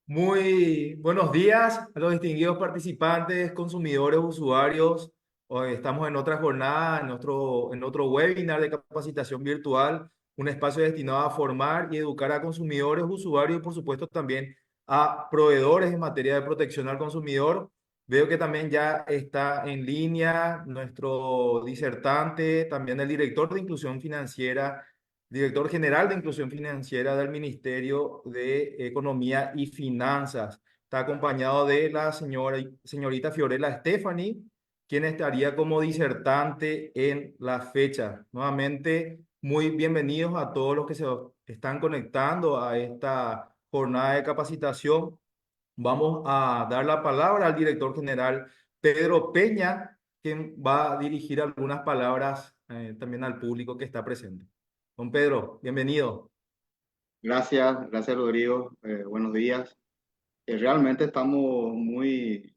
Muy buenos días a los distinguidos participantes, consumidores, usuarios. Hoy estamos en otra jornada, en otro webinar de capacitación virtual, un espacio destinado a formar y educar a consumidores, usuarios y por supuesto también a proveedores en materia de protección al consumidor. Veo que también ya está en línea nuestro disertante, también el director de inclusión financiera, director general de Inclusión Financiera del Ministerio de Economía y Finanzas. Está acompañado de la señorita Fiorella Stephanie, quien estaría como disertante en la fecha. Nuevamente, muy bienvenidos a todos los que se están conectando a esta jornada de capacitación. Vamos a dar la palabra al director general Pedro Peña, quien va a dirigir algunas palabras también al público que está presente. Don Pedro, bienvenido. Gracias Rodrigo. Buenos días. Realmente estamos muy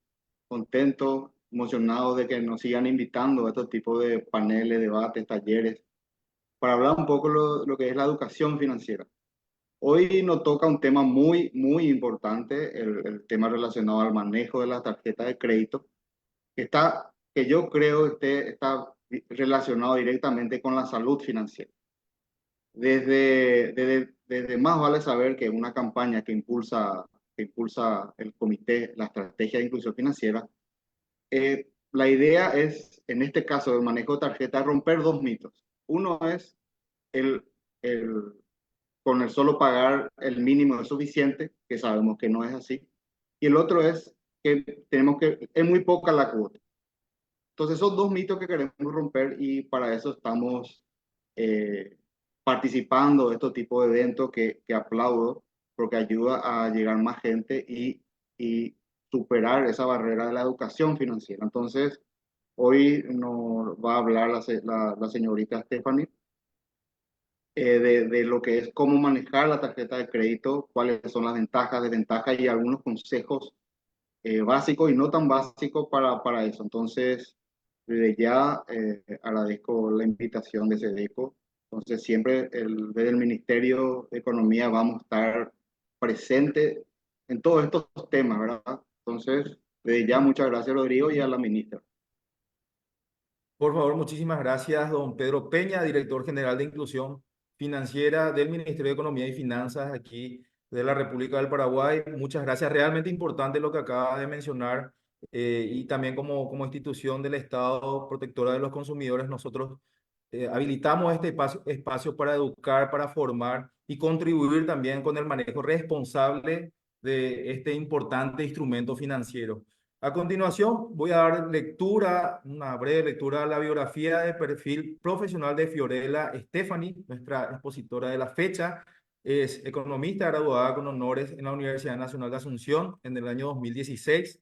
contentos, emocionados de que nos sigan invitando a estos tipos de paneles, debates, talleres, para hablar un poco lo que es la educación financiera. Hoy nos toca un tema muy importante, el tema relacionado al manejo de las tarjetas de crédito, que yo creo está relacionado directamente con la salud financiera. Desde más vale saber que una campaña que impulsa el comité, la estrategia de inclusión financiera, la idea es, en este caso del manejo de tarjetas, romper dos mitos. Uno es el, el, con el solo pagar el mínimo es suficiente, que sabemos que no es así. Y el otro es que es muy poca la cuota. Entonces, son dos mitos que queremos romper y para eso estamos eh, participando de este tipo de eventos que aplaudo porque ayuda a llegar más gente y superar esa barrera de la educación financiera. Entonces, hoy nos va a hablar la señorita Stephanie de lo que es cómo manejar la tarjeta de crédito, cuáles son las ventajas, desventajas y algunos consejos básico y no tan básico para eso. Entonces, desde ya agradezco la invitación de SEDECO. Entonces, siempre desde el Ministerio de Economía vamos a estar presentes en todos estos temas, ¿verdad? Entonces, desde ya muchas gracias, Rodrigo, y a la ministra. Por favor, muchísimas gracias, don Pedro Peña, director general de Inclusión Financiera del Ministerio de Economía y Finanzas aquí de la República del Paraguay. Muchas gracias. Realmente importante lo que acaba de mencionar y también como institución del Estado protectora de los consumidores, nosotros habilitamos este espacio para educar, para formar y contribuir también con el manejo responsable de este importante instrumento financiero. A continuación, voy a dar lectura, una breve lectura a la biografía de perfil profesional de Fiorella Stephanie, nuestra expositora de la fecha. Es economista graduada con honores en la Universidad Nacional de Asunción en el año 2016,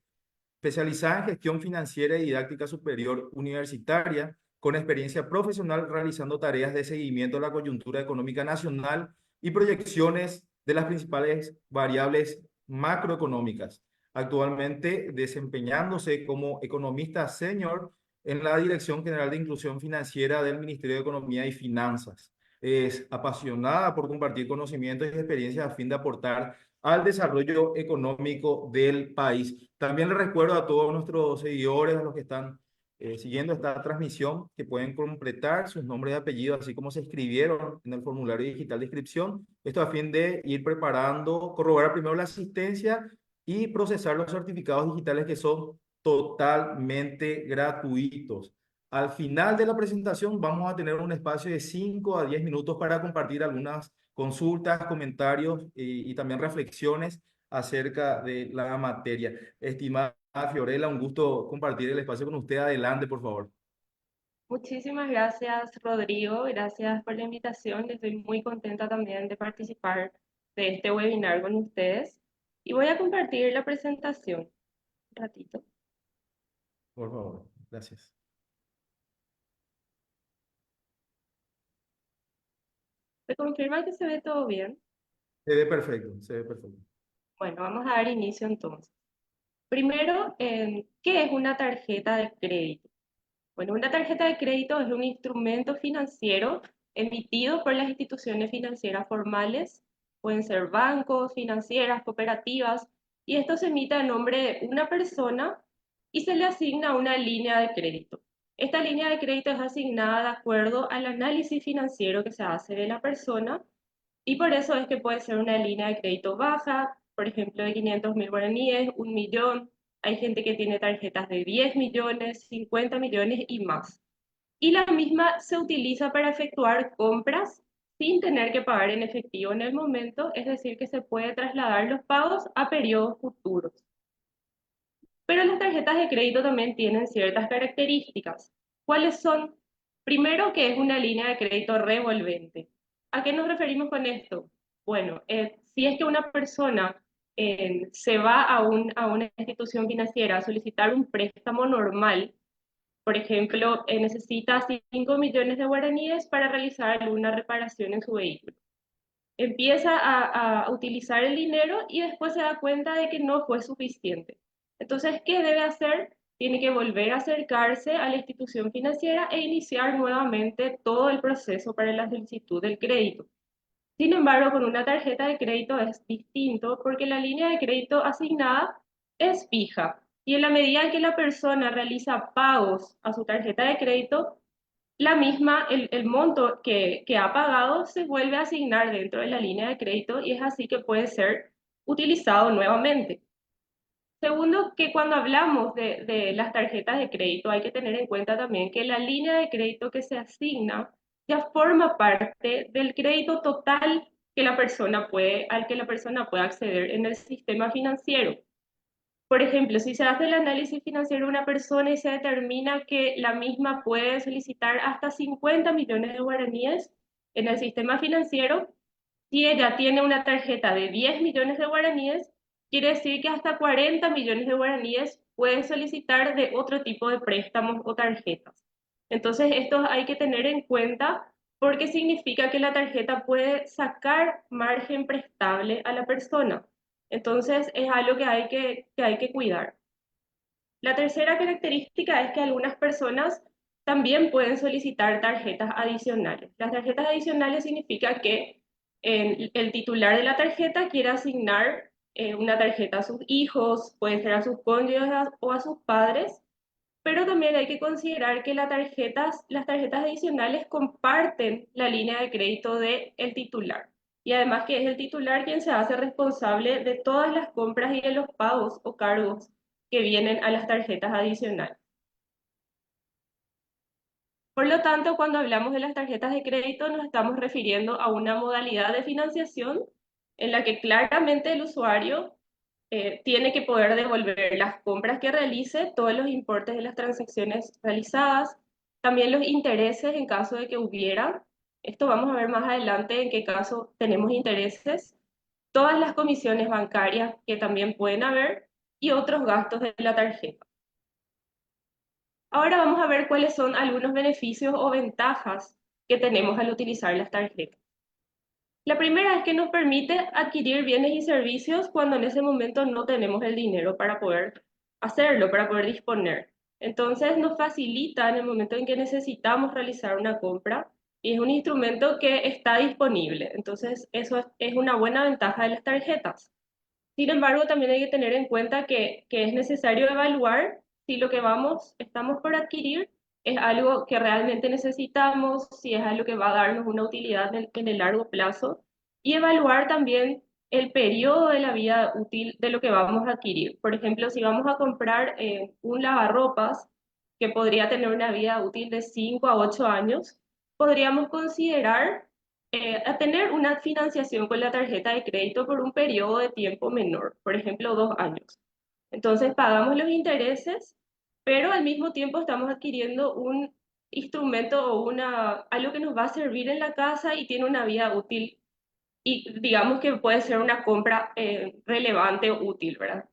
especializada en gestión financiera y didáctica superior universitaria, con experiencia profesional realizando tareas de seguimiento de la coyuntura económica nacional y proyecciones de las principales variables macroeconómicas. Actualmente desempeñándose como economista senior en la Dirección General de Inclusión Financiera del Ministerio de Economía y Finanzas. Es apasionada por compartir conocimientos y experiencias a fin de aportar al desarrollo económico del país. También le recuerdo a todos nuestros seguidores, a los que están siguiendo esta transmisión, que pueden completar sus nombres y apellidos, así como se escribieron en el formulario digital de inscripción. Esto a fin de ir preparando, corroborar primero la asistencia y procesar los certificados digitales que son totalmente gratuitos. Al final de la presentación vamos a tener un espacio de 5 a 10 minutos para compartir algunas consultas, comentarios y también reflexiones acerca de la materia. Estimada Fiorella, un gusto compartir el espacio con usted. Adelante, por favor. Muchísimas gracias, Rodrigo. Gracias por la invitación. Estoy muy contenta también de participar de este webinar con ustedes. Y voy a compartir la presentación. Un ratito. Por favor, gracias. ¿Me confirma que se ve todo bien? Se ve perfecto, se ve perfecto. Bueno, vamos a dar inicio entonces. Primero, ¿qué es una tarjeta de crédito? Bueno, una tarjeta de crédito es un instrumento financiero emitido por las instituciones financieras formales, pueden ser bancos, financieras, cooperativas y esto se emite a nombre de una persona y se le asigna una línea de crédito. Esta línea de crédito es asignada de acuerdo al análisis financiero que se hace de la persona y por eso es que puede ser una línea de crédito baja, por ejemplo, de 500.000 guaraníes, 1 millón. Hay gente que tiene tarjetas de 10 millones, 50 millones y más. Y la misma se utiliza para efectuar compras sin tener que pagar en efectivo en el momento, es decir, que se puede trasladar los pagos a periodos futuros. Pero las tarjetas de crédito también tienen ciertas características. ¿Cuáles son? Primero, que es una línea de crédito revolvente. ¿A qué nos referimos con esto? Bueno, si es que una persona se va a una institución financiera a solicitar un préstamo normal, por ejemplo, necesita 5 millones de guaraníes para realizar alguna reparación en su vehículo. Empieza a utilizar el dinero y después se da cuenta de que no fue suficiente. Entonces, ¿qué debe hacer? Tiene que volver a acercarse a la institución financiera e iniciar nuevamente todo el proceso para la solicitud del crédito. Sin embargo, con una tarjeta de crédito es distinto porque la línea de crédito asignada es fija y en la medida en que la persona realiza pagos a su tarjeta de crédito, la misma, el monto que ha pagado se vuelve a asignar dentro de la línea de crédito y es así que puede ser utilizado nuevamente. Segundo, que cuando hablamos de las tarjetas de crédito hay que tener en cuenta también que la línea de crédito que se asigna ya forma parte del crédito total que la persona al que la persona puede acceder en el sistema financiero. Por ejemplo, si se hace el análisis financiero de una persona y se determina que la misma puede solicitar hasta 50 millones de guaraníes en el sistema financiero, si ella tiene una tarjeta de 10 millones de guaraníes, quiere decir que hasta 40 millones de guaraníes puede solicitar de otro tipo de préstamos o tarjetas. Entonces, esto hay que tener en cuenta porque significa que la tarjeta puede sacar margen prestable a la persona. Entonces, es algo que hay que cuidar. La tercera característica es que algunas personas también pueden solicitar tarjetas adicionales. Las tarjetas adicionales significa que el titular de la tarjeta quiere asignar una tarjeta a sus hijos, puede ser a sus cónyuges o a sus padres, pero también hay que considerar que las tarjetas adicionales comparten la línea de crédito del titular. Y además que es el titular quien se hace responsable de todas las compras y de los pagos o cargos que vienen a las tarjetas adicionales. Por lo tanto, cuando hablamos de las tarjetas de crédito, nos estamos refiriendo a una modalidad de financiación en la que claramente el usuario tiene que poder devolver las compras que realice, todos los importes de las transacciones realizadas, también los intereses en caso de que hubiera. Esto vamos a ver más adelante en qué caso tenemos intereses, todas las comisiones bancarias que también pueden haber y otros gastos de la tarjeta. Ahora vamos a ver cuáles son algunos beneficios o ventajas que tenemos al utilizar las tarjetas. La primera es que nos permite adquirir bienes y servicios cuando en ese momento no tenemos el dinero para poder hacerlo, para poder disponer. Entonces nos facilita en el momento en que necesitamos realizar una compra y es un instrumento que está disponible. Entonces eso es una buena ventaja de las tarjetas. Sin embargo, también hay que tener en cuenta que es necesario evaluar si lo que estamos por adquirir es algo que realmente necesitamos, si es algo que va a darnos una utilidad en el largo plazo, y evaluar también el periodo de la vida útil de lo que vamos a adquirir. Por ejemplo, si vamos a comprar un lavarropas que podría tener una vida útil de 5 a 8 años, podríamos considerar a tener una financiación con la tarjeta de crédito por un periodo de tiempo menor, por ejemplo, 2 años. Entonces pagamos los intereses, pero al mismo tiempo estamos adquiriendo un instrumento o algo que nos va a servir en la casa y tiene una vida útil y digamos que puede ser una compra relevante o útil, ¿verdad?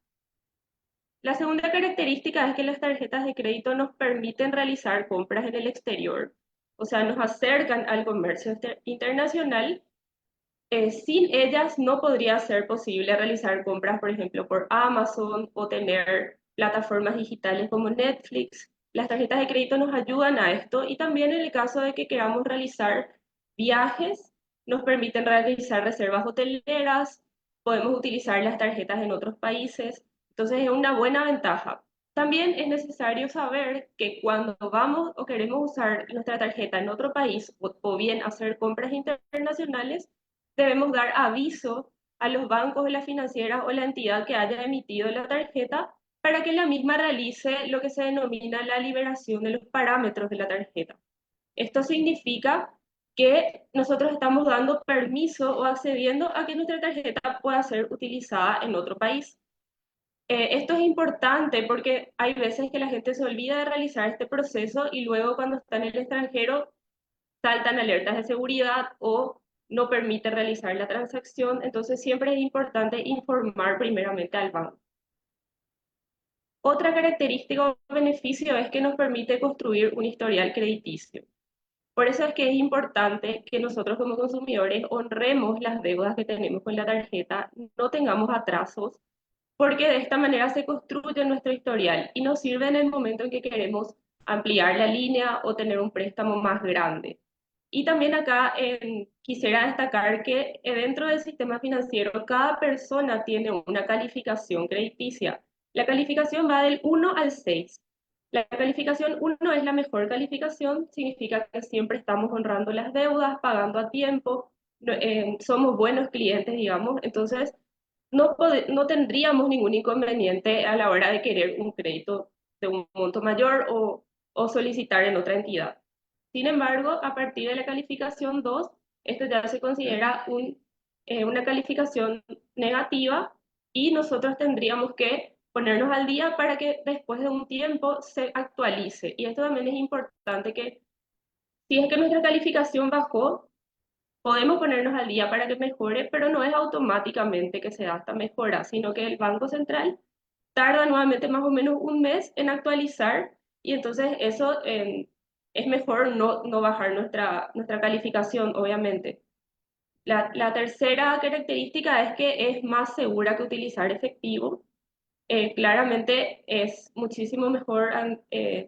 La segunda característica es que las tarjetas de crédito nos permiten realizar compras en el exterior, o sea, nos acercan al comercio internacional. Sin ellas no podría ser posible realizar compras, por ejemplo, por Amazon o tener plataformas digitales como Netflix. Las tarjetas de crédito nos ayudan a esto y también en el caso de que queramos realizar viajes, nos permiten realizar reservas hoteleras, podemos utilizar las tarjetas en otros países, entonces es una buena ventaja. También es necesario saber que cuando vamos o queremos usar nuestra tarjeta en otro país o bien hacer compras internacionales, debemos dar aviso a los bancos, la financiera o la entidad que haya emitido la tarjeta para que la misma realice lo que se denomina la liberación de los parámetros de la tarjeta. Esto significa que nosotros estamos dando permiso o accediendo a que nuestra tarjeta pueda ser utilizada en otro país. Esto es importante porque hay veces que la gente se olvida de realizar este proceso y luego cuando está en el extranjero saltan alertas de seguridad o no permite realizar la transacción. Entonces siempre es importante informar primeramente al banco. Otra característica o beneficio es que nos permite construir un historial crediticio. Por eso es que es importante que nosotros como consumidores honremos las deudas que tenemos con la tarjeta, no tengamos atrasos, porque de esta manera se construye nuestro historial y nos sirve en el momento en que queremos ampliar la línea o tener un préstamo más grande. Y también acá quisiera destacar que dentro del sistema financiero cada persona tiene una calificación crediticia. La calificación va del 1 al 6. La calificación 1 es la mejor calificación, significa que siempre estamos honrando las deudas, pagando a tiempo, somos buenos clientes, digamos, entonces no tendríamos ningún inconveniente a la hora de querer un crédito de un monto mayor o solicitar en otra entidad. Sin embargo, a partir de la calificación 2, esto ya se considera una calificación negativa y nosotros tendríamos que ponernos al día para que después de un tiempo se actualice. Y esto también es importante que si es que nuestra calificación bajó, podemos ponernos al día para que mejore, pero no es automáticamente que se da esta mejora, sino que el Banco Central tarda nuevamente más o menos un mes en actualizar y entonces eso es mejor no bajar nuestra calificación, obviamente. La tercera característica es que es más segura que utilizar efectivo. Claramente es muchísimo mejor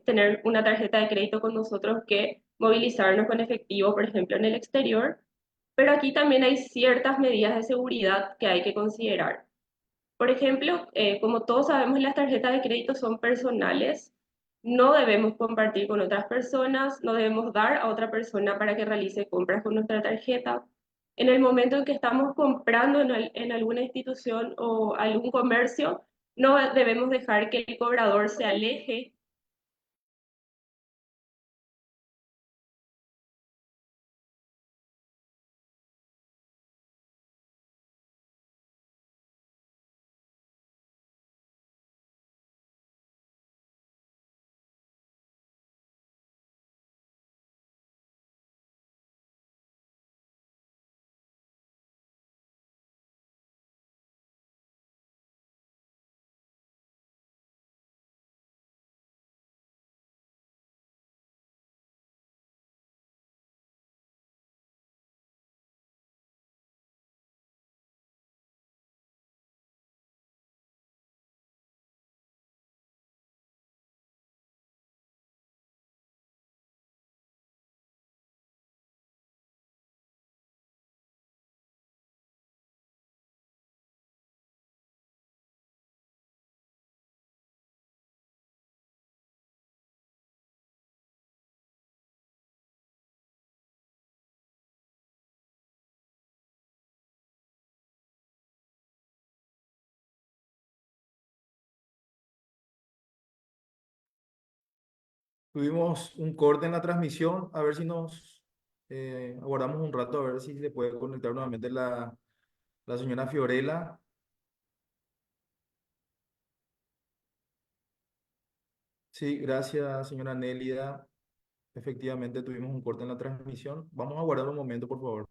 tener una tarjeta de crédito con nosotros que movilizarnos con efectivo, por ejemplo, en el exterior, pero aquí también hay ciertas medidas de seguridad que hay que considerar. Por ejemplo, como todos sabemos, las tarjetas de crédito son personales, no debemos compartir con otras personas, no debemos dar a otra persona para que realice compras con nuestra tarjeta. En el momento en que estamos comprando en alguna institución o algún comercio, no debemos dejar que el cobrador se aleje Tuvimos un corte en la transmisión, a ver si nos aguardamos un rato, a ver si se puede conectar nuevamente la señora Fiorella. Sí, gracias, señora Nélida. Efectivamente, tuvimos un corte en la transmisión. Vamos a guardar un momento, por favor.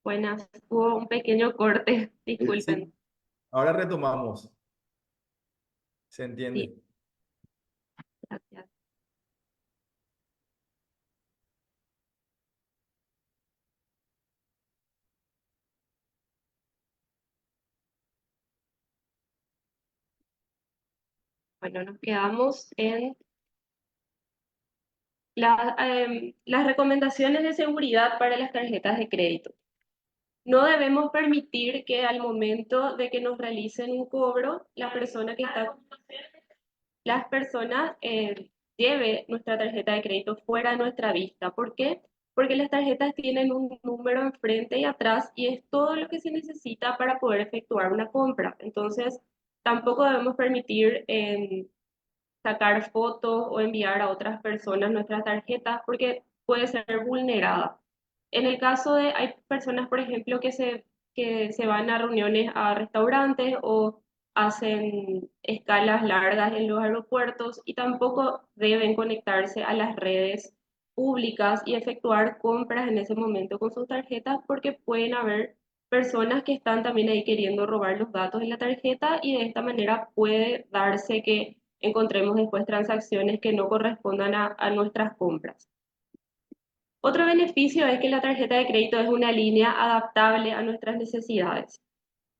Buenas, hubo un pequeño corte, disculpen. Sí, ahora retomamos. ¿Se entiende? Sí, gracias. Bueno, nos quedamos en las recomendaciones de seguridad para las tarjetas de crédito. No debemos permitir que al momento de que nos realicen un cobro, las personas lleve nuestra tarjeta de crédito fuera de nuestra vista. ¿Por qué? Porque las tarjetas tienen un número enfrente y atrás y es todo lo que se necesita para poder efectuar una compra. Entonces, tampoco debemos permitir sacar fotos o enviar a otras personas nuestras tarjetas porque puede ser vulnerada. En el caso de, hay personas, por ejemplo, que se van a reuniones a restaurantes o hacen escalas largas en los aeropuertos y tampoco deben conectarse a las redes públicas y efectuar compras en ese momento con sus tarjetas porque pueden haber personas que están también ahí queriendo robar los datos de la tarjeta y de esta manera puede darse que encontremos después transacciones que no correspondan a nuestras compras. Otro beneficio es que la tarjeta de crédito es una línea adaptable a nuestras necesidades.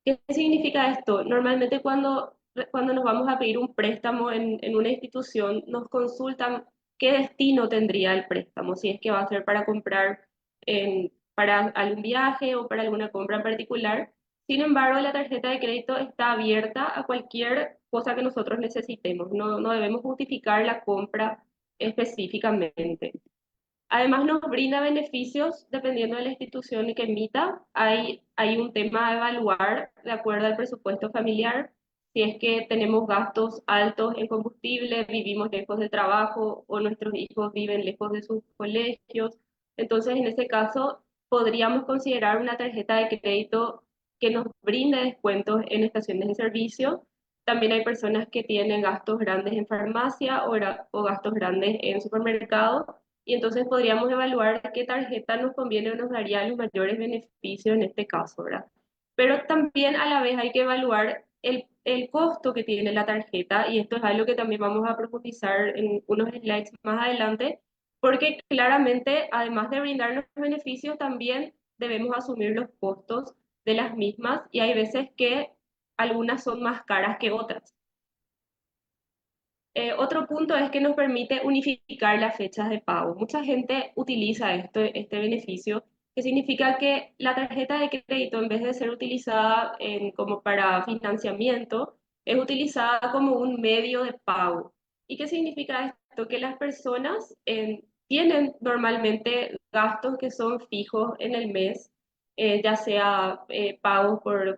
¿Qué significa esto? Normalmente cuando nos vamos a pedir un préstamo en una institución, nos consultan qué destino tendría el préstamo, si es que va a ser para comprar para algún viaje o para alguna compra en particular. Sin embargo, la tarjeta de crédito está abierta a cualquier cosa que nosotros necesitemos. No debemos justificar la compra específicamente. Además, nos brinda beneficios dependiendo de la institución que emita. Hay un tema a evaluar de acuerdo al presupuesto familiar. Si es que tenemos gastos altos en combustible, vivimos lejos del trabajo o nuestros hijos viven lejos de sus colegios. Entonces, en ese caso, podríamos considerar una tarjeta de crédito que nos brinde descuentos en estaciones de servicio. También hay personas que tienen gastos grandes en farmacia o gastos grandes en supermercado y entonces podríamos evaluar qué tarjeta nos conviene o nos daría los mayores beneficios en este caso, ¿verdad? Pero también a la vez hay que evaluar el costo que tiene la tarjeta y esto es algo que también vamos a profundizar en unos slides más adelante, porque claramente, además de brindarnos beneficios, también debemos asumir los costos de las mismas y hay veces que algunas son más caras que otras. Otro punto es que nos permite unificar las fechas de pago. Mucha gente utiliza este beneficio, que significa que la tarjeta de crédito, en vez de ser utilizada como para financiamiento, es utilizada como un medio de pago. ¿Y qué significa esto? Que las personas tienen normalmente gastos que son fijos en el mes, ya sea pagos por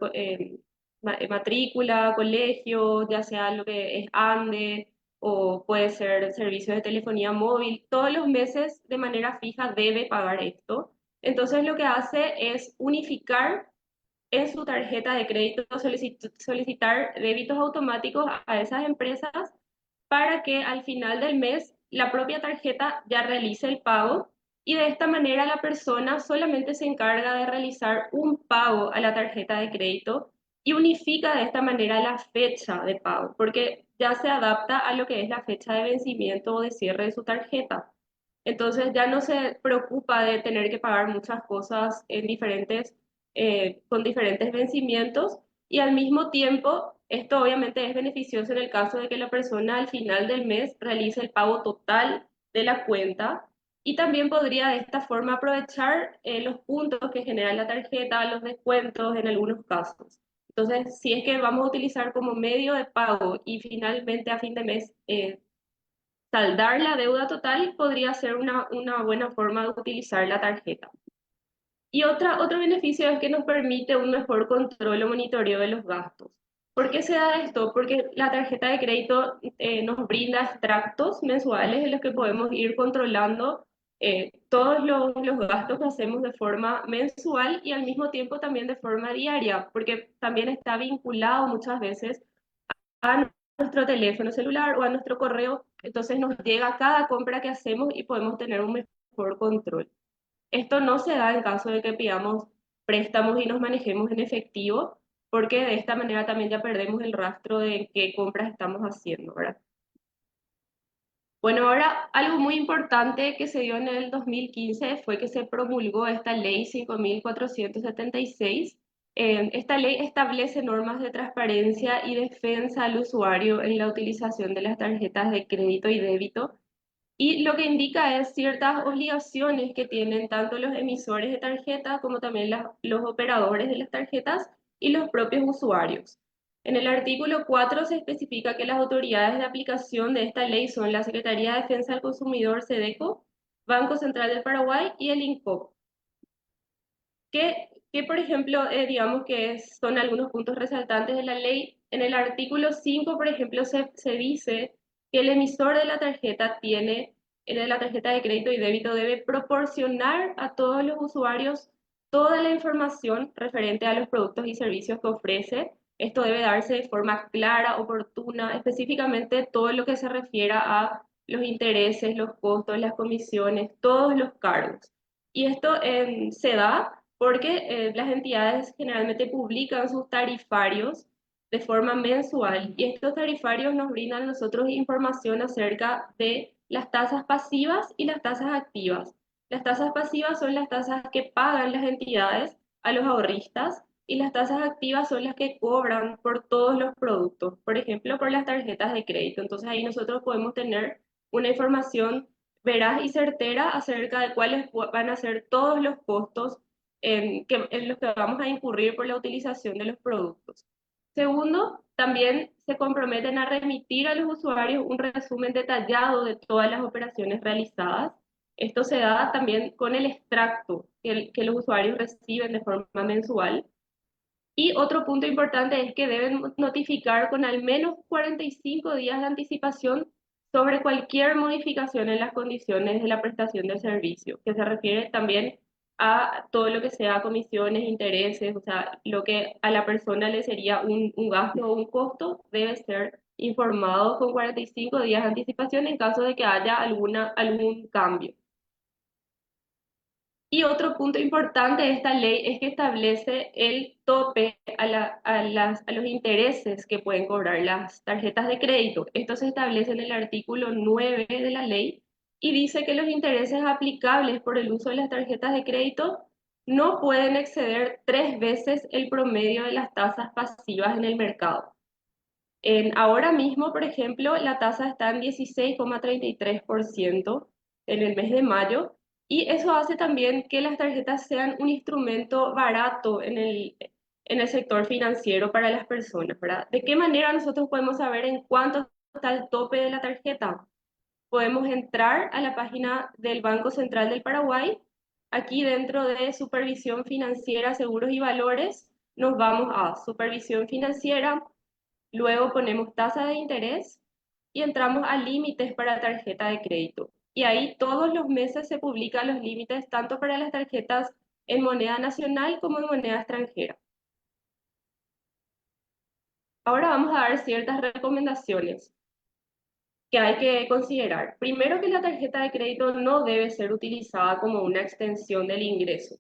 matrícula, colegio, ya sea lo que es ANDE o puede ser servicio de telefonía móvil. Todos los meses de manera fija debe pagar esto. Entonces lo que hace es unificar en su tarjeta de crédito, solicitar débitos automáticos a esas empresas para que al final del mes la propia tarjeta ya realice el pago y de esta manera la persona solamente se encarga de realizar un pago a la tarjeta de crédito y unifica de esta manera la fecha de pago, porque ya se adapta a lo que es la fecha de vencimiento o de cierre de su tarjeta. Entonces ya no se preocupa de tener que pagar muchas cosas con diferentes vencimientos y al mismo tiempo esto obviamente es beneficioso en el caso de que la persona al final del mes realice el pago total de la cuenta y también podría de esta forma aprovechar los puntos que genera la tarjeta, los descuentos en algunos casos. Entonces, si es que vamos a utilizar como medio de pago y finalmente a fin de mes saldar la deuda total, podría ser una buena forma de utilizar la tarjeta. Y otro beneficio es que nos permite un mejor control o monitoreo de los gastos. ¿Por qué se da esto? Porque la tarjeta de crédito nos brinda extractos mensuales en los que podemos ir controlando todos los gastos que hacemos de forma mensual y al mismo tiempo también de forma diaria, porque también está vinculado muchas veces a nuestro teléfono celular o a nuestro correo, entonces nos llega cada compra que hacemos y podemos tener un mejor control. Esto no se da en caso de que pidamos préstamos y nos manejemos en efectivo, porque de esta manera también ya perdemos el rastro de qué compras estamos haciendo, ¿verdad? Bueno, ahora algo muy importante que se dio en el 2015 fue que se promulgó esta ley 5476. Esta ley establece normas de transparencia y defensa al usuario en la utilización de las tarjetas de crédito y débito. Y lo que indica es ciertas obligaciones que tienen tanto los emisores de tarjetas como también los operadores de las tarjetas y los propios usuarios. En el artículo 4 se especifica que las autoridades de aplicación de esta ley son la Secretaría de Defensa del Consumidor, SEDECO, Banco Central del Paraguay y el INCOP, que por ejemplo, digamos que son algunos puntos resaltantes de la ley. En el artículo 5, por ejemplo, se dice que el emisor de la tarjeta de la tarjeta de crédito y débito debe proporcionar a todos los usuarios toda la información referente a los productos y servicios que ofrece. Esto debe darse de forma clara, oportuna, específicamente todo lo que se refiera a los intereses, los costos, las comisiones, todos los cargos. Y esto se da porque las entidades generalmente publican sus tarifarios de forma mensual y estos tarifarios nos brindan a nosotros información acerca de las tasas pasivas y las tasas activas. Las tasas pasivas son las tasas que pagan las entidades a los ahorristas y las tasas activas son las que cobran por todos los productos, por ejemplo, por las tarjetas de crédito. Entonces ahí nosotros podemos tener una información veraz y certera acerca de cuáles van a ser todos los costos en los que vamos a incurrir por la utilización de los productos. Segundo, también se comprometen a remitir a los usuarios un resumen detallado de todas las operaciones realizadas. Esto se da también con el extracto que los usuarios reciben de forma mensual. Y otro punto importante es que deben notificar con al menos 45 días de anticipación sobre cualquier modificación en las condiciones de la prestación del servicio, que se refiere también a todo lo que sea comisiones, intereses, o sea, lo que a la persona le sería un gasto o un costo, debe ser informado con 45 días de anticipación en caso de que haya algún cambio. Y otro punto importante de esta ley es que establece el tope a los intereses que pueden cobrar las tarjetas de crédito. Esto se establece en el artículo 9 de la ley y dice que los intereses aplicables por el uso de las tarjetas de crédito no pueden exceder 3 veces el promedio de las tasas pasivas en el mercado. Ahora mismo, por ejemplo, la tasa está en 16,33% en el mes de mayo y eso hace también que las tarjetas sean un instrumento barato en el sector financiero para las personas, ¿verdad? ¿De qué manera nosotros podemos saber en cuánto está el tope de la tarjeta? Podemos entrar a la página del Banco Central del Paraguay. Aquí dentro de Supervisión Financiera, Seguros y Valores, nos vamos a Supervisión Financiera. Luego ponemos tasa de interés y entramos a límites para tarjeta de crédito. Y ahí todos los meses se publican los límites tanto para las tarjetas en moneda nacional como en moneda extranjera. Ahora vamos a dar ciertas recomendaciones que hay que considerar. Primero, que la tarjeta de crédito no debe ser utilizada como una extensión del ingreso.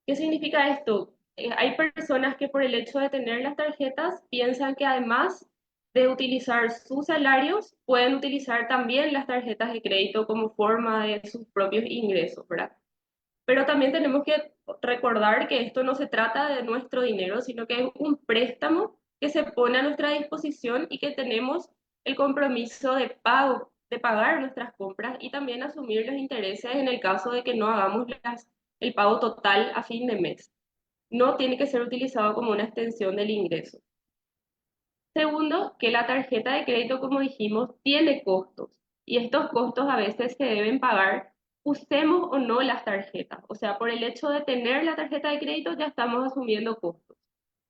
¿Qué significa esto? Hay personas que por el hecho de tener las tarjetas piensan que además de utilizar sus salarios, pueden utilizar también las tarjetas de crédito como forma de sus propios ingresos, ¿verdad? Pero también tenemos que recordar que esto no se trata de nuestro dinero, sino que es un préstamo que se pone a nuestra disposición y que tenemos el compromiso de pago, de pagar nuestras compras y también asumir los intereses en el caso de que no hagamos el pago total a fin de mes. No tiene que ser utilizado como una extensión del ingreso. Segundo, que la tarjeta de crédito, como dijimos, tiene costos y estos costos a veces se deben pagar, usemos o no las tarjetas. O sea, por el hecho de tener la tarjeta de crédito ya estamos asumiendo costos.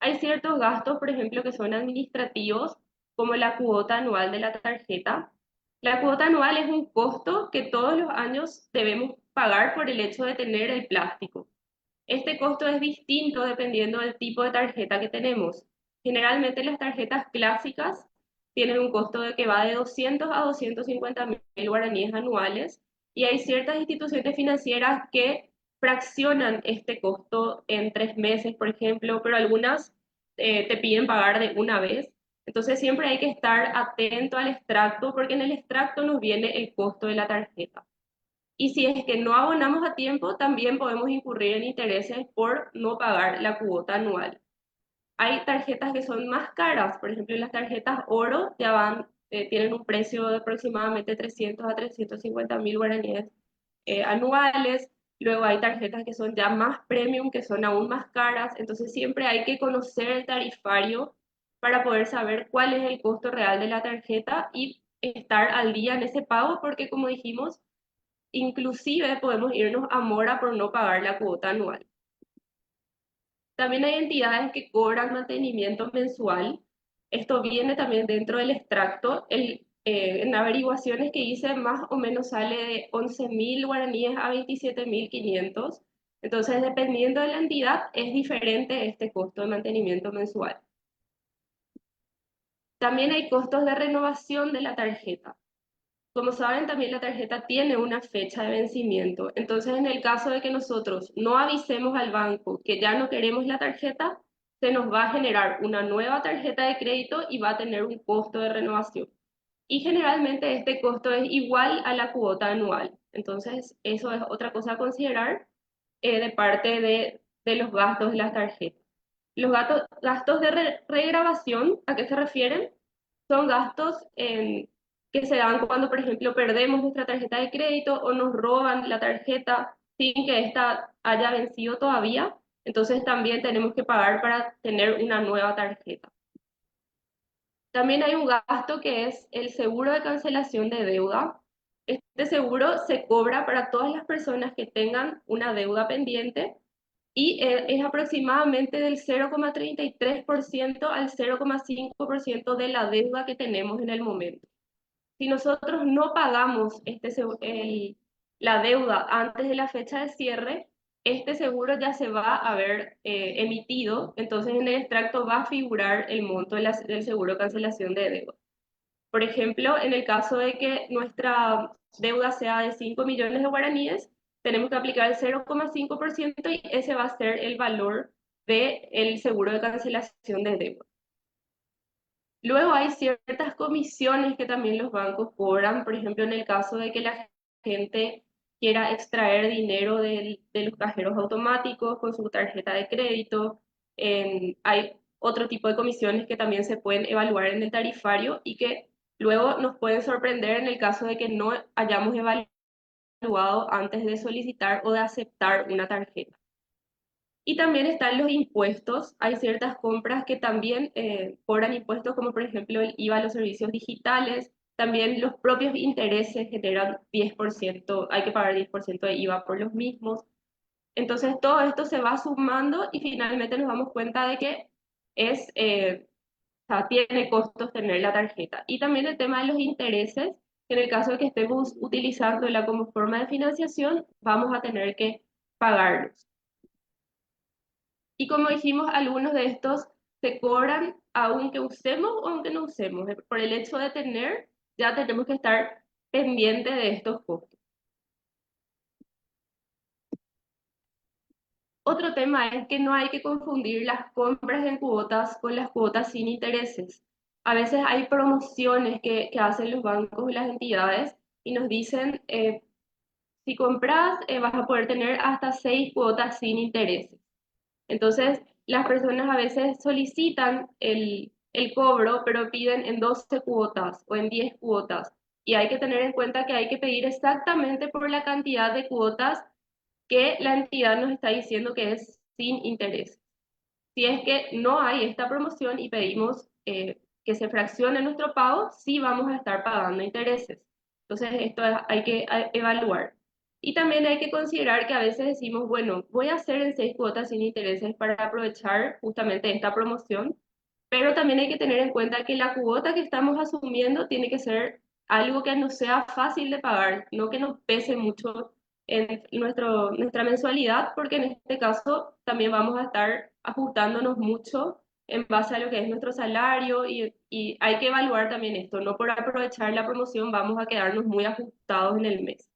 Hay ciertos gastos, por ejemplo, que son administrativos, como la cuota anual de la tarjeta. La cuota anual es un costo que todos los años debemos pagar por el hecho de tener el plástico. Este costo es distinto dependiendo del tipo de tarjeta que tenemos. Generalmente las tarjetas clásicas tienen un costo de que va de 200 a 250 mil guaraníes anuales y hay ciertas instituciones financieras que fraccionan este costo en 3 meses, por ejemplo, pero algunas te piden pagar de una vez. Entonces siempre hay que estar atento al extracto porque en el extracto nos viene el costo de la tarjeta. Y si es que no abonamos a tiempo, también podemos incurrir en intereses por no pagar la cuota anual. Hay tarjetas que son más caras, por ejemplo, las tarjetas oro ya tienen un precio de aproximadamente 300 a 350 mil guaraníes anuales. Luego hay tarjetas que son ya más premium, que son aún más caras. Entonces siempre hay que conocer el tarifario para poder saber cuál es el costo real de la tarjeta y estar al día en ese pago, porque como dijimos, inclusive podemos irnos a mora por no pagar la cuota anual. También hay entidades que cobran mantenimiento mensual. Esto viene también dentro del extracto. En averiguaciones que hice, más o menos sale de 11.000 guaraníes a 27.500. Entonces, dependiendo de la entidad, es diferente este costo de mantenimiento mensual. También hay costos de renovación de la tarjeta. Como saben, también la tarjeta tiene una fecha de vencimiento. Entonces, en el caso de que nosotros no avisemos al banco que ya no queremos la tarjeta, se nos va a generar una nueva tarjeta de crédito y va a tener un costo de renovación. Y generalmente este costo es igual a la cuota anual. Entonces, eso es otra cosa a considerar de parte de los gastos de las tarjetas. Los gastos de regrabación, ¿a qué se refieren? Son gastos que se dan cuando, por ejemplo, perdemos nuestra tarjeta de crédito o nos roban la tarjeta sin que ésta haya vencido todavía. Entonces también tenemos que pagar para tener una nueva tarjeta. También hay un gasto que es el seguro de cancelación de deuda. Este seguro se cobra para todas las personas que tengan una deuda pendiente y es aproximadamente del 0,33% al 0,5% de la deuda que tenemos en el momento. Si nosotros no pagamos la deuda antes de la fecha de cierre, este seguro ya se va a haber emitido, entonces en el extracto va a figurar el monto del seguro de cancelación de deuda. Por ejemplo, en el caso de que nuestra deuda sea de 5 millones de guaraníes, tenemos que aplicar el 0,5% y ese va a ser el valor del seguro de cancelación de deuda. Luego hay ciertas comisiones que también los bancos cobran, por ejemplo, en el caso de que la gente quiera extraer dinero de los cajeros automáticos con su tarjeta de crédito. Hay otro tipo de comisiones que también se pueden evaluar en el tarifario y que luego nos pueden sorprender en el caso de que no hayamos evaluado antes de solicitar o de aceptar una tarjeta. Y también están los impuestos. Hay ciertas compras que también cobran impuestos, como por ejemplo el IVA a los servicios digitales. También los propios intereses generan 10%, hay que pagar 10% de IVA por los mismos. Entonces todo esto se va sumando y finalmente nos damos cuenta de que o sea, tiene costos tener la tarjeta. Y también el tema de los intereses, que en el caso de que estemos utilizándola como forma de financiación, vamos a tener que pagarlos. Y como dijimos, algunos de estos se cobran aunque usemos o aunque no usemos. Por el hecho de tener, ya tenemos que estar pendientes de estos costos. Otro tema es que no hay que confundir las compras en cuotas con las cuotas sin intereses. A veces hay promociones que hacen los bancos y las entidades y nos dicen, si compras, vas a poder tener hasta 6 cuotas sin intereses. Entonces, las personas a veces solicitan el cobro, pero piden en 12 cuotas o en 10 cuotas. Y hay que tener en cuenta que hay que pedir exactamente por la cantidad de cuotas que la entidad nos está diciendo que es sin interés. Si es que no hay esta promoción y pedimos que se fraccione nuestro pago, sí vamos a estar pagando intereses. Entonces, hay que evaluar. Y también hay que considerar que a veces decimos, bueno, voy a hacer en 6 cuotas sin intereses para aprovechar justamente esta promoción, pero también hay que tener en cuenta que la cuota que estamos asumiendo tiene que ser algo que nos sea fácil de pagar, no que nos pese mucho en nuestra mensualidad, porque en este caso también vamos a estar ajustándonos mucho en base a lo que es nuestro salario y hay que evaluar también esto, no por aprovechar la promoción vamos a quedarnos muy ajustados en el mes.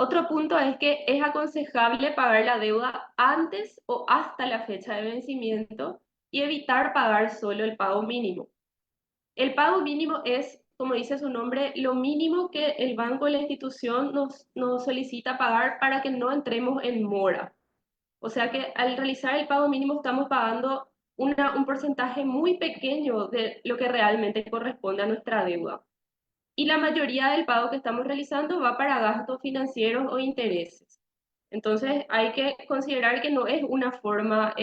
Otro punto es que es aconsejable pagar la deuda antes o hasta la fecha de vencimiento y evitar pagar solo el pago mínimo. El pago mínimo es, como dice su nombre, lo mínimo que el banco o la institución nos solicita pagar para que no entremos en mora. O sea que al realizar el pago mínimo estamos pagando un porcentaje muy pequeño de lo que realmente corresponde a nuestra deuda. Y la mayoría del pago que estamos realizando va para gastos financieros o intereses. Entonces hay que considerar que no es una forma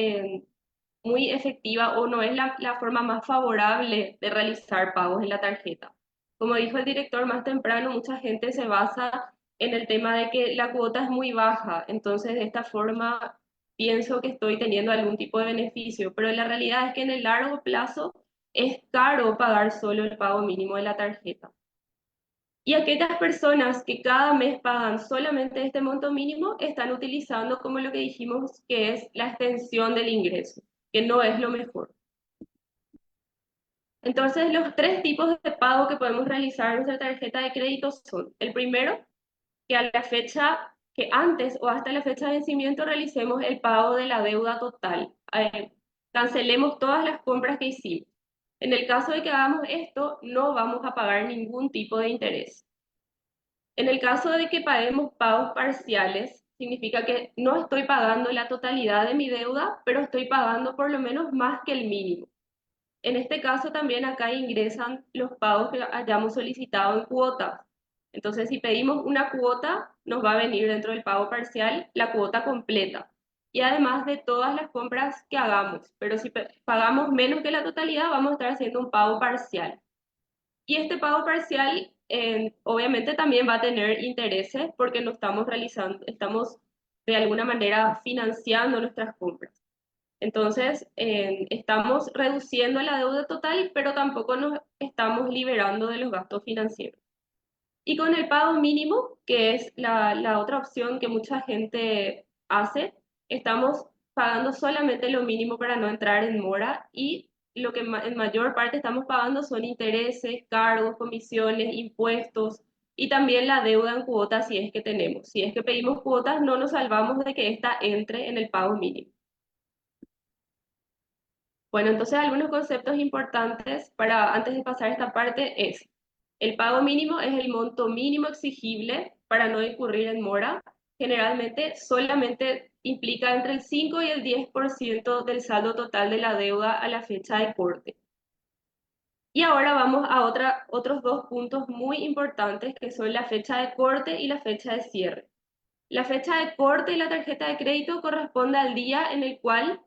muy efectiva o no es la forma más favorable de realizar pagos en la tarjeta. Como dijo el director más temprano, mucha gente se basa en el tema de que la cuota es muy baja, entonces de esta forma pienso que estoy teniendo algún tipo de beneficio, pero la realidad es que en el largo plazo es caro pagar solo el pago mínimo de la tarjeta. Y aquellas personas que cada mes pagan solamente este monto mínimo están utilizando como lo que dijimos que es la extensión del ingreso, que no es lo mejor. Entonces, los tres tipos de pago que podemos realizar en nuestra tarjeta de crédito son: el primero, que a la fecha, que antes o hasta la fecha de vencimiento realicemos el pago de la deuda total. Cancelemos todas las compras que hicimos. En el caso de que hagamos esto, no vamos a pagar ningún tipo de interés. En el caso de que paguemos pagos parciales, significa que no estoy pagando la totalidad de mi deuda, pero estoy pagando por lo menos más que el mínimo. En este caso también acá ingresan los pagos que hayamos solicitado en cuotas. Entonces, si pedimos una cuota, nos va a venir dentro del pago parcial la cuota completa. Y además de todas las compras que hagamos. Pero si pagamos menos que la totalidad, vamos a estar haciendo un pago parcial. Y este pago parcial obviamente también va a tener intereses porque no estamos realizando, estamos de alguna manera financiando nuestras compras. Entonces, estamos reduciendo la deuda total, pero tampoco nos estamos liberando de los gastos financieros. Y con el pago mínimo, que es la otra opción que mucha gente hace, estamos pagando solamente lo mínimo para no entrar en mora y lo que en mayor parte estamos pagando son intereses, cargos, comisiones, impuestos y también la deuda en cuotas si es que tenemos. Si es que pedimos cuotas, no nos salvamos de que ésta entre en el pago mínimo. Bueno, entonces algunos conceptos importantes para antes de pasar a esta parte es: el pago mínimo es el monto mínimo exigible para no incurrir en mora. Generalmente solamente implica entre el 5 y el 10% del saldo total de la deuda a la fecha de corte. Y ahora vamos a otros dos puntos muy importantes que son la fecha de corte y la fecha de cierre. La fecha de corte de la tarjeta de crédito corresponde al día en el cual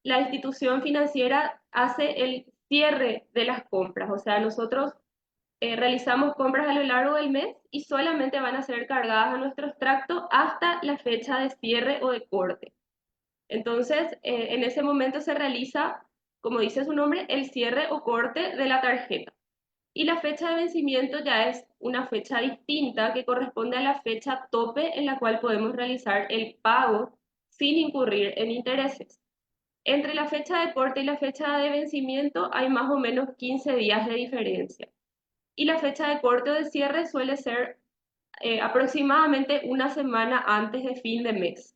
la institución financiera hace el cierre de las compras. O sea, nosotros realizamos compras a lo largo del mes y solamente van a ser cargadas a nuestro extracto hasta la fecha de cierre o de corte. Entonces, en ese momento se realiza, como dice su nombre, el cierre o corte de la tarjeta. Y la fecha de vencimiento ya es una fecha distinta que corresponde a la fecha tope en la cual podemos realizar el pago sin incurrir en intereses. Entre la fecha de corte y la fecha de vencimiento hay más o menos 15 días de diferencia. Y la fecha de corte o de cierre suele ser aproximadamente una semana antes de fin de mes.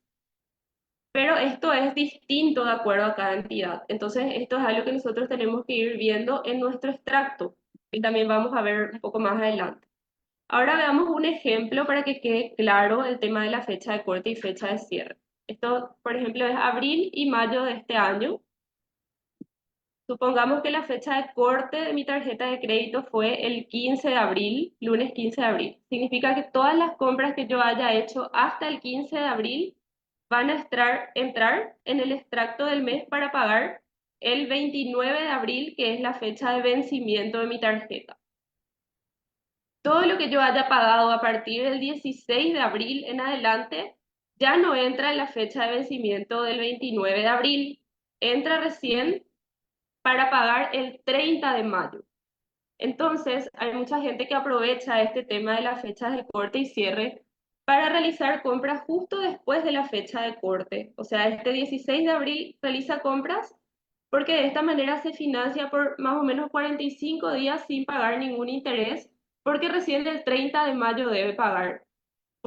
Pero esto es distinto de acuerdo a cada entidad. Entonces, esto es algo que nosotros tenemos que ir viendo en nuestro extracto y también vamos a ver un poco más adelante. Ahora veamos un ejemplo para que quede claro el tema de la fecha de corte y fecha de cierre. Esto, por ejemplo, es abril y mayo de este año. Supongamos que la fecha de corte de mi tarjeta de crédito fue el 15 de abril, lunes 15 de abril. Significa que todas las compras que yo haya hecho hasta el 15 de abril van a entrar en el extracto del mes para pagar el 29 de abril, que es la fecha de vencimiento de mi tarjeta. Todo lo que yo haya pagado a partir del 16 de abril en adelante ya no entra en la fecha de vencimiento del 29 de abril, entra recién para pagar el 30 de mayo. Entonces, hay mucha gente que aprovecha este tema de las fechas de corte y cierre para realizar compras justo después de la fecha de corte. O sea, este 16 de abril realiza compras porque de esta manera se financia por más o menos 45 días sin pagar ningún interés, porque recién el 30 de mayo debe pagar.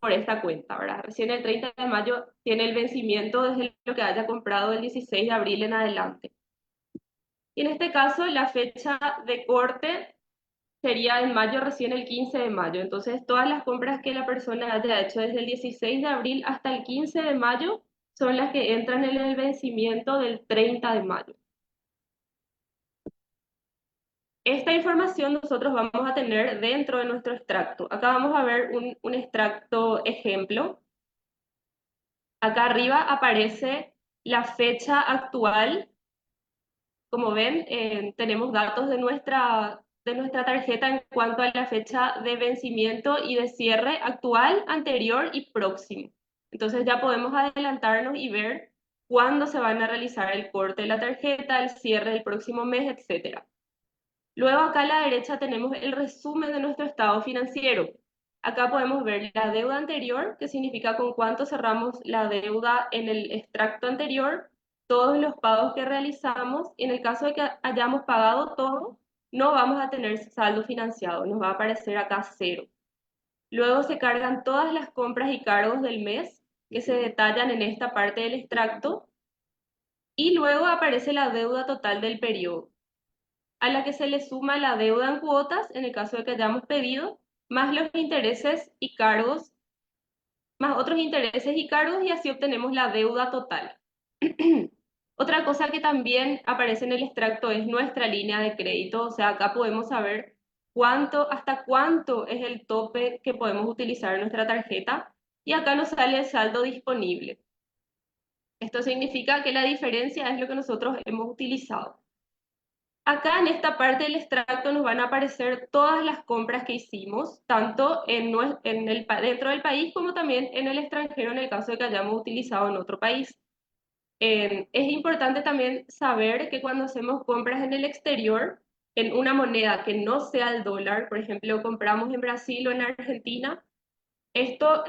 por esta cuenta, ¿verdad? Recién el 30 de mayo tiene el vencimiento desde lo que haya comprado el 16 de abril en adelante. Y en este caso, la fecha de corte sería en mayo, recién el 15 de mayo. Entonces, todas las compras que la persona haya hecho desde el 16 de abril hasta el 15 de mayo son las que entran en el vencimiento del 30 de mayo. Esta información nosotros vamos a tener dentro de nuestro extracto. Acá vamos a ver un extracto ejemplo. Acá arriba aparece la fecha actual. Como ven, tenemos datos de nuestra tarjeta en cuanto a la fecha de vencimiento y de cierre actual, anterior y próximo. Entonces ya podemos adelantarnos y ver cuándo se van a realizar el corte de la tarjeta, el cierre del próximo mes, etc. Luego acá a la derecha tenemos el resumen de nuestro estado financiero. Acá podemos ver la deuda anterior, que significa con cuánto cerramos la deuda en el extracto anterior, todos los pagos que realizamos, y en el caso de que hayamos pagado todo, no vamos a tener saldo financiado, nos va a aparecer acá cero. Luego se cargan todas las compras y cargos del mes que se detallan en esta parte del extracto, y luego aparece la deuda total del periodo, a la que se le suma la deuda en cuotas, en el caso de que hayamos pedido, más los intereses y cargos, más otros intereses y cargos, y así obtenemos la deuda total. Otra cosa que también aparece en el extracto es nuestra línea de crédito, o sea, acá podemos saber hasta cuánto es el tope que podemos utilizar en nuestra tarjeta, y acá nos sale el saldo disponible. Esto significa que la diferencia es lo que nosotros hemos utilizado. Acá en esta parte del extracto nos van a aparecer todas las compras que hicimos, tanto dentro del país como también en el extranjero, en el caso de que hayamos utilizado en otro país. Es importante también saber que cuando hacemos compras en el exterior, en una moneda que no sea el dólar, por ejemplo, compramos en Brasil o en Argentina, esto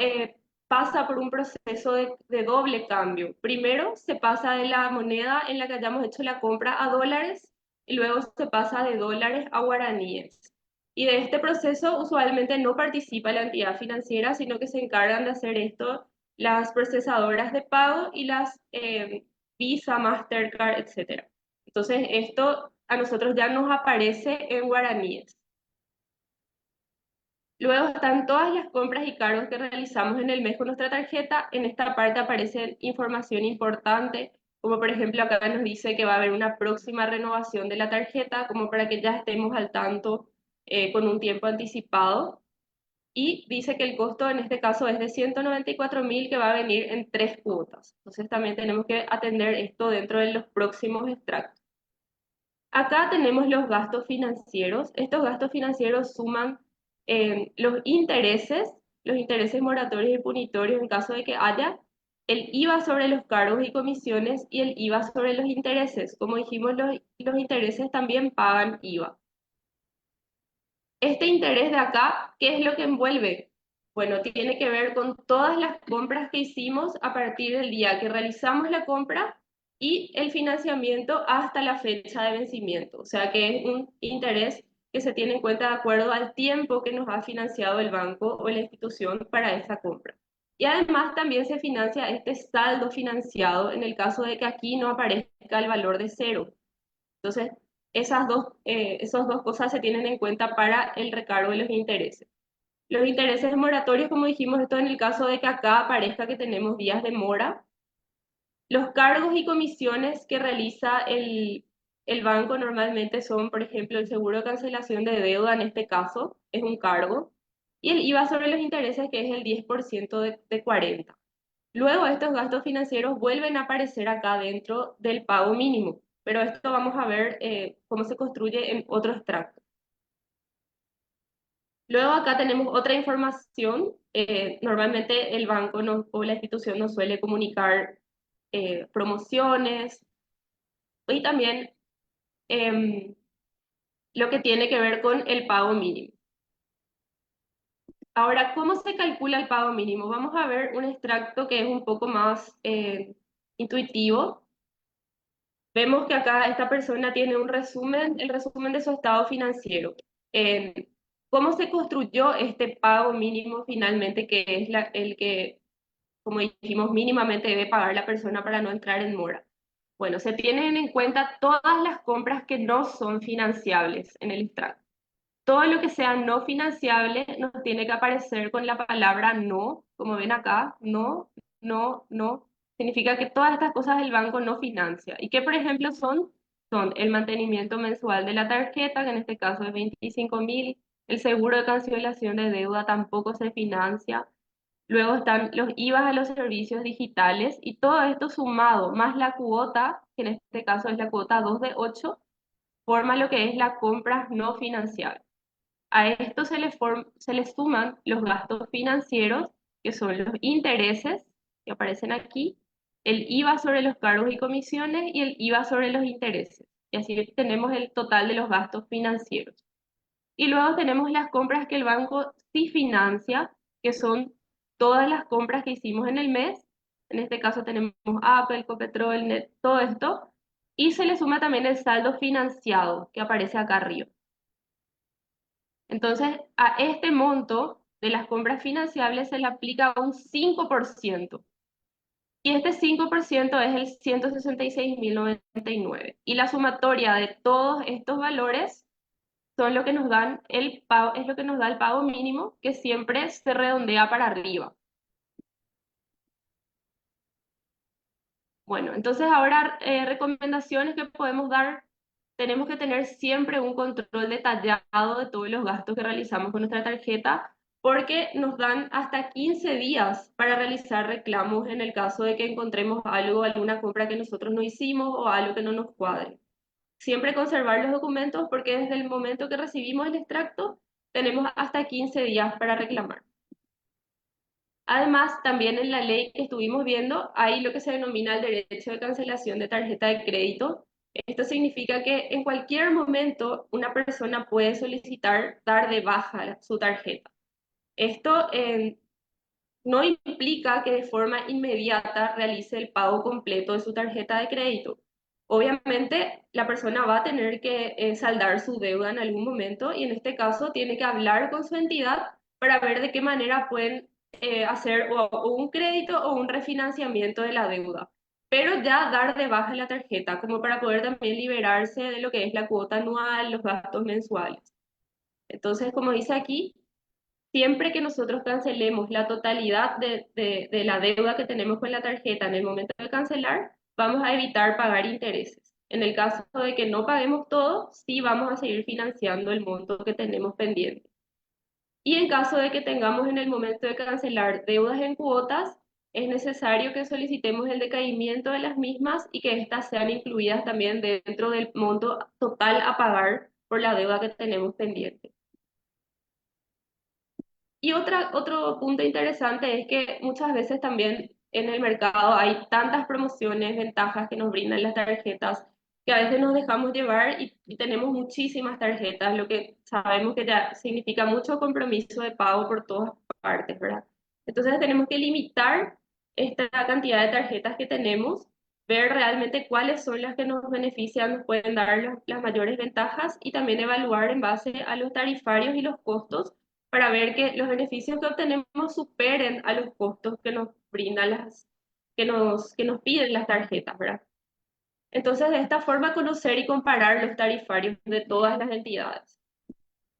pasa por un proceso de doble cambio. Primero se pasa de la moneda en la que hayamos hecho la compra a dólares y luego se pasa de dólares a guaraníes. Y de este proceso usualmente no participa la entidad financiera, sino que se encargan de hacer esto las procesadoras de pago y las Visa, Mastercard, etc. Entonces esto a nosotros ya nos aparece en guaraníes. Luego están todas las compras y cargos que realizamos en el mes con nuestra tarjeta. En esta parte aparece información importante, como por ejemplo acá nos dice que va a haber una próxima renovación de la tarjeta, como para que ya estemos al tanto con un tiempo anticipado. Y dice que el costo en este caso es de 194.000, que va a venir en 3 cuotas. Entonces también tenemos que atender esto dentro de los próximos extractos. Acá tenemos los gastos financieros. Estos gastos financieros suman los intereses moratorios y punitorios en caso de que haya, el IVA sobre los cargos y comisiones y el IVA sobre los intereses. Como dijimos, los intereses también pagan IVA. Este interés de acá, ¿qué es lo que envuelve? Bueno, tiene que ver con todas las compras que hicimos a partir del día que realizamos la compra y el financiamiento hasta la fecha de vencimiento. O sea que es un interés que se tiene en cuenta de acuerdo al tiempo que nos ha financiado el banco o la institución para esa compra. Y además también se financia este saldo financiado en el caso de que aquí no aparezca el valor de cero. Entonces, esas dos cosas se tienen en cuenta para el recargo de los intereses. Los intereses moratorios, como dijimos, esto en el caso de que acá aparezca que tenemos días de mora. Los cargos y comisiones que realiza el banco normalmente son, por ejemplo, el seguro de cancelación de deuda, en este caso, es un cargo, y el IVA sobre los intereses, que es el 10% de 40. Luego estos gastos financieros vuelven a aparecer acá dentro del pago mínimo, pero esto vamos a ver cómo se construye en otro extracto. Luego acá tenemos otra información. Normalmente el banco o la institución nos suele comunicar promociones y también em, lo que tiene que ver con el pago mínimo. Ahora, ¿cómo se calcula el pago mínimo? Vamos a ver un extracto que es un poco más intuitivo. Vemos que acá esta persona tiene el resumen de su estado financiero. ¿Cómo se construyó este pago mínimo finalmente, que es el que, como dijimos, mínimamente debe pagar la persona para no entrar en mora? Bueno, se tienen en cuenta todas las compras que no son financiables en el extracto. Todo lo que sea no financiable nos tiene que aparecer con la palabra no, como ven acá, no, no, no. Significa que todas estas cosas el banco no financia. ¿Y qué, por ejemplo, son? Son el mantenimiento mensual de la tarjeta, que en este caso es 25.000, el seguro de cancelación de deuda tampoco se financia. Luego están los IVAs a los servicios digitales y todo esto sumado más la cuota, que en este caso es la cuota 2 de 8, forma lo que es la compra no financiable. A esto se le suman los gastos financieros, que son los intereses que aparecen aquí, el IVA sobre los cargos y comisiones y el IVA sobre los intereses. Y así tenemos el total de los gastos financieros. Y luego tenemos las compras que el banco sí financia, que son todas las compras que hicimos en el mes. En este caso tenemos Apple, Copetrol, Net, todo esto. Y se le suma también el saldo financiado que aparece acá arriba. Entonces, a este monto de las compras financiables se le aplica un 5%. Y este 5% es el 166.099. Y la sumatoria de todos estos valores son lo que nos dan el pago, es lo que nos da el pago mínimo, que siempre se redondea para arriba. Bueno, entonces ahora recomendaciones que podemos dar. Tenemos que tener siempre un control detallado de todos los gastos que realizamos con nuestra tarjeta, porque nos dan hasta 15 días para realizar reclamos en el caso de que encontremos algo, alguna compra que nosotros no hicimos o algo que no nos cuadre. Siempre conservar los documentos, porque desde el momento que recibimos el extracto tenemos hasta 15 días para reclamar. Además, también en la ley que estuvimos viendo hay lo que se denomina el derecho de cancelación de tarjeta de crédito. Esto significa que en cualquier momento una persona puede solicitar dar de baja su tarjeta. Esto no implica que de forma inmediata realice el pago completo de su tarjeta de crédito. Obviamente, la persona va a tener que saldar su deuda en algún momento y en este caso tiene que hablar con su entidad para ver de qué manera pueden hacer o un crédito o un refinanciamiento de la deuda. Pero ya dar de baja la tarjeta, como para poder también liberarse de lo que es la cuota anual, los gastos mensuales. Entonces, como dice aquí, siempre que nosotros cancelemos la totalidad de la deuda que tenemos con la tarjeta en el momento de cancelar, vamos a evitar pagar intereses. En el caso de que no paguemos todo, sí vamos a seguir financiando el monto que tenemos pendiente. Y en caso de que tengamos en el momento de cancelar deudas en cuotas, es necesario que solicitemos el decaimiento de las mismas y que éstas sean incluidas también dentro del monto total a pagar por la deuda que tenemos pendiente. Y otro punto interesante es que muchas veces también en el mercado hay tantas promociones, ventajas que nos brindan las tarjetas, que a veces nos dejamos llevar y tenemos muchísimas tarjetas, lo que sabemos que ya significa mucho compromiso de pago por todas partes, ¿verdad? Entonces tenemos que limitar esta cantidad de tarjetas que tenemos, ver realmente cuáles son las que nos benefician, nos pueden dar las mayores ventajas y también evaluar en base a los tarifarios y los costos para ver que los beneficios que obtenemos superen a los costos que nos brindan que nos piden las tarjetas, ¿verdad? Entonces, de esta forma, conocer y comparar los tarifarios de todas las entidades.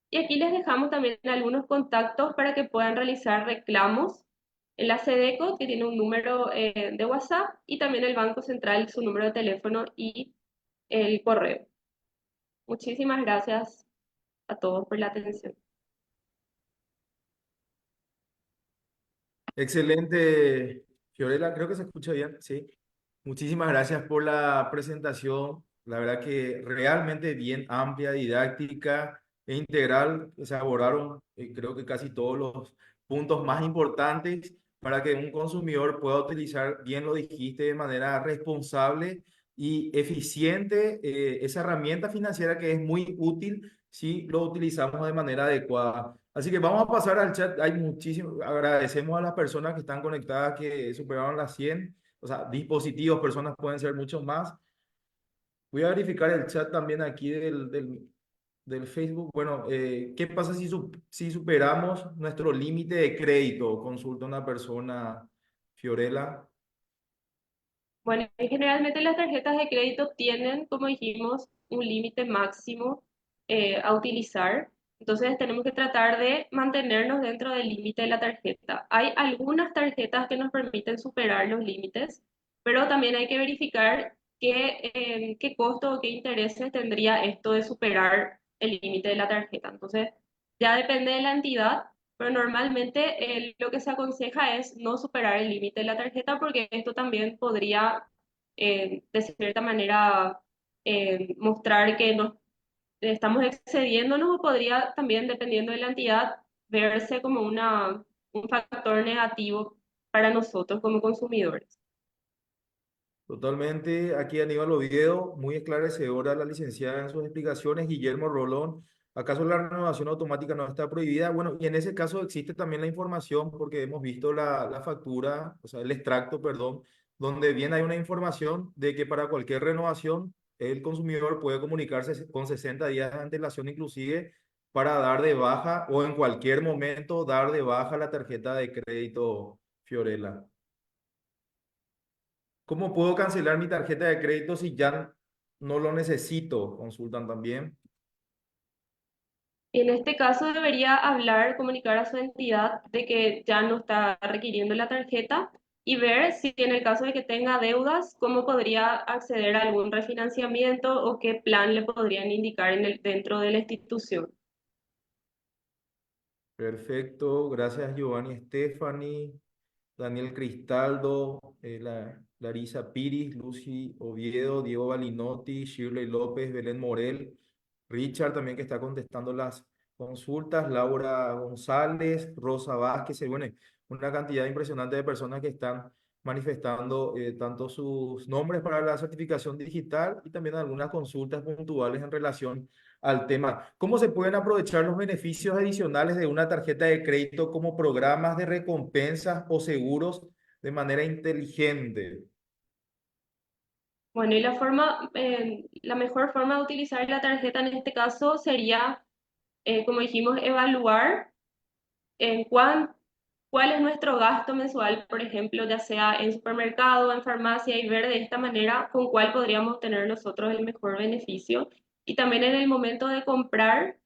Y aquí les dejamos también algunos contactos para que puedan realizar reclamos en la SEDECO, que tiene un número de WhatsApp, y también el Banco Central, su número de teléfono y el correo. Muchísimas gracias a todos por la atención. Excelente, Fiorella, creo que se escucha bien, sí. Muchísimas gracias por la presentación. La verdad que realmente bien amplia, didáctica e integral. Se abordaron, creo que casi todos los puntos más importantes para que un consumidor pueda utilizar, bien lo dijiste, de manera responsable y eficiente esa herramienta financiera que es muy útil si lo utilizamos de manera adecuada. Así que vamos a pasar al chat. Hay muchísimo, agradecemos a las personas que están conectadas que superaron las 100, o sea, dispositivos, personas pueden ser muchos más. Voy a verificar el chat también aquí del Facebook. Bueno, ¿qué pasa si superamos nuestro límite de crédito? Consulta una persona, Fiorella. Bueno, y generalmente las tarjetas de crédito tienen, como dijimos, un límite máximo a utilizar. Entonces tenemos que tratar de mantenernos dentro del límite de la tarjeta. Hay algunas tarjetas que nos permiten superar los límites, pero también hay que verificar qué costo o qué intereses tendría esto de superar el límite de la tarjeta. Entonces ya depende de la entidad, pero normalmente lo que se aconseja es no superar el límite de la tarjeta porque esto también podría, de cierta manera, mostrar que nos estamos excediéndonos o podría también, dependiendo de la entidad, verse como un factor negativo para nosotros como consumidores. Totalmente, aquí Aníbal Oviedo, muy esclarecedora la licenciada en sus explicaciones. Guillermo Rolón, ¿acaso la renovación automática no está prohibida? Bueno, y en ese caso existe también la información, porque hemos visto la factura, o sea, el extracto, perdón, donde bien hay una información de que para cualquier renovación el consumidor puede comunicarse con 60 días de antelación inclusive para dar de baja o en cualquier momento dar de baja la tarjeta de crédito Fiorella. ¿Cómo puedo cancelar mi tarjeta de crédito si ya no lo necesito? Consultan también. En este caso debería hablar, comunicar a su entidad de que ya no está requiriendo la tarjeta y ver si en el caso de que tenga deudas, cómo podría acceder a algún refinanciamiento o qué plan le podrían indicar dentro de la institución. Perfecto, gracias Giovanni Stephanie, Daniel Cristaldo, Larisa Piris, Lucy Oviedo, Diego Balinotti, Shirley López, Belén Morel, Richard también que está contestando las consultas, Laura González, Rosa Vázquez, y bueno, una cantidad impresionante de personas que están manifestando tanto sus nombres para la certificación digital y también algunas consultas puntuales en relación al tema. ¿Cómo se pueden aprovechar los beneficios adicionales de una tarjeta de crédito como programas de recompensas o seguros de manera inteligente? Bueno, y la mejor forma de utilizar la tarjeta en este caso sería, como dijimos, evaluar en cuál es nuestro gasto mensual, por ejemplo, ya sea en supermercado, en farmacia, y ver de esta manera con cuál podríamos tener nosotros el mejor beneficio. Y también en el momento de comprar,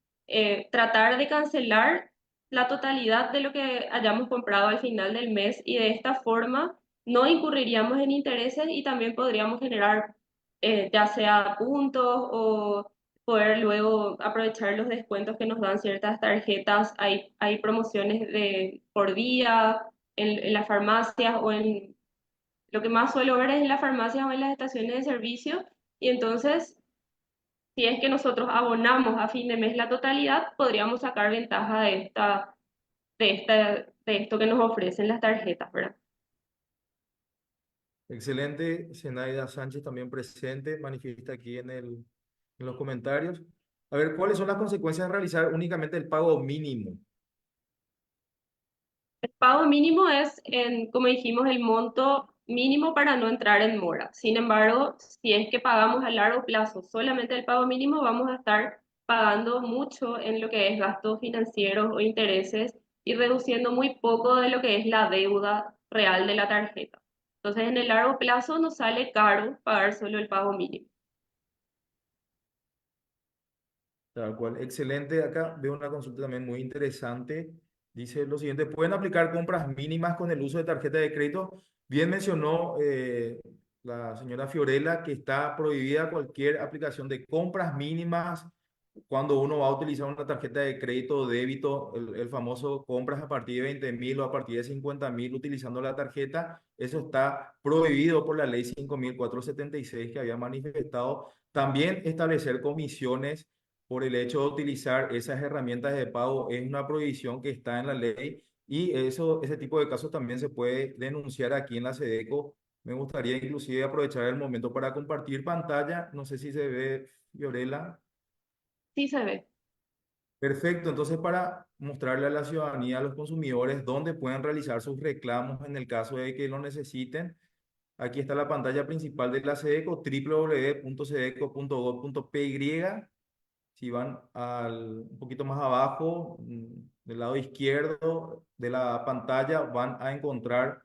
tratar de cancelar la totalidad de lo que hayamos comprado al final del mes y de esta forma no incurriríamos en intereses y también podríamos generar ya sea puntos o poder luego aprovechar los descuentos que nos dan ciertas tarjetas. Hay promociones por día en las farmacias o en lo que más suelo ver es en las farmacias o en las estaciones de servicio. Y entonces, si es que nosotros abonamos a fin de mes la totalidad, podríamos sacar ventaja de esto que nos ofrecen las tarjetas, ¿verdad? Excelente, Zenaida Sánchez también presente, manifiesta aquí en los comentarios. A ver, ¿cuáles son las consecuencias de realizar únicamente el pago mínimo? El pago mínimo es, como dijimos, el monto mínimo para no entrar en mora. Sin embargo, si es que pagamos a largo plazo solamente el pago mínimo, vamos a estar pagando mucho en lo que es gastos financieros o intereses y reduciendo muy poco de lo que es la deuda real de la tarjeta. Entonces, en el largo plazo nos sale caro pagar solo el pago mínimo. Tal cual, excelente. Acá veo una consulta también muy interesante. Dice lo siguiente, ¿pueden aplicar compras mínimas con el uso de tarjeta de crédito? Bien mencionó la señora Fiorella que está prohibida cualquier aplicación de compras mínimas cuando uno va a utilizar una tarjeta de crédito o débito, el famoso compras a partir de 20.000 o a partir de 50.000 utilizando la tarjeta. Eso está prohibido por la ley 5.476 que había manifestado. También establecer comisiones por el hecho de utilizar esas herramientas de pago es una prohibición que está en la ley y ese tipo de casos también se puede denunciar aquí en la SEDECO. Me gustaría inclusive aprovechar el momento para compartir pantalla. No sé si se ve, Fiorella. Sí se ve. Perfecto, entonces para mostrarle a la ciudadanía, a los consumidores, dónde pueden realizar sus reclamos en el caso de que lo necesiten. Aquí está la pantalla principal de la SEDECO, www.sedeco.gov.py. si van un poquito más abajo, del lado izquierdo de la pantalla, van a encontrar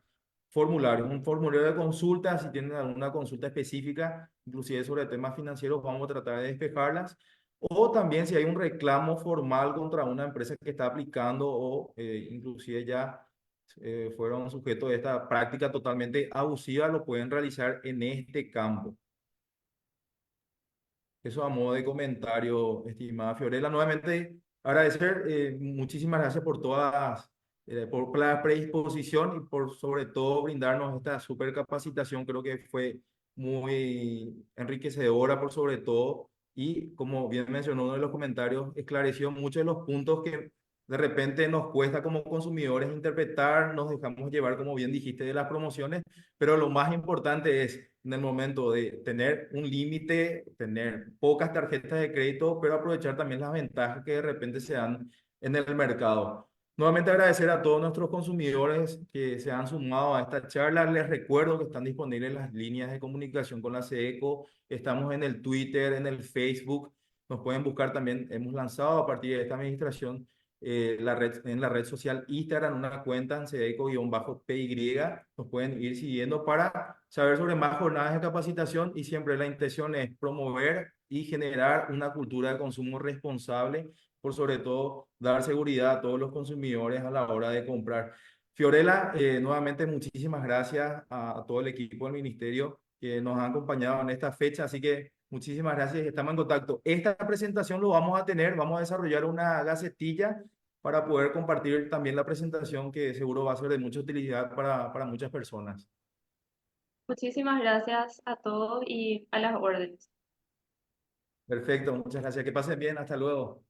formularios, un formulario de consulta. Si tienen alguna consulta específica, inclusive sobre temas financieros, vamos a tratar de despejarlas. O también si hay un reclamo formal contra una empresa que está aplicando o inclusive ya fueron sujetos de esta práctica totalmente abusiva, lo pueden realizar en este campo. Eso a modo de comentario, estimada Fiorella. Nuevamente, agradecer, muchísimas gracias por todas, por la predisposición y por sobre todo brindarnos esta super capacitación. Creo que fue muy enriquecedora por sobre todo y como bien mencionó uno de los comentarios, esclareció muchos de los puntos que de repente nos cuesta como consumidores interpretar, nos dejamos llevar, como bien dijiste, de las promociones, pero lo más importante es en el momento de tener un límite, tener pocas tarjetas de crédito, pero aprovechar también las ventajas que de repente se dan en el mercado. Nuevamente agradecer a todos nuestros consumidores que se han sumado a esta charla. Les recuerdo que están disponibles las líneas de comunicación con la SEDECO. Estamos en el Twitter, en el Facebook. Nos pueden buscar también. Hemos lanzado a partir de esta administración en la red social Instagram, una cuenta en Sedeco-PY. Nos pueden ir siguiendo para saber sobre más jornadas de capacitación y siempre la intención es promover y generar una cultura de consumo responsable, por sobre todo dar seguridad a todos los consumidores a la hora de comprar. Fiorella, nuevamente muchísimas gracias a todo el equipo del ministerio que nos ha acompañado en esta fecha, así que muchísimas gracias y estamos en contacto. Esta presentación lo vamos a tener, vamos a desarrollar una gacetilla para poder compartir también la presentación que seguro va a ser de mucha utilidad para muchas personas. Muchísimas gracias a todos y a las órdenes. Perfecto, muchas gracias. Que pasen bien, hasta luego.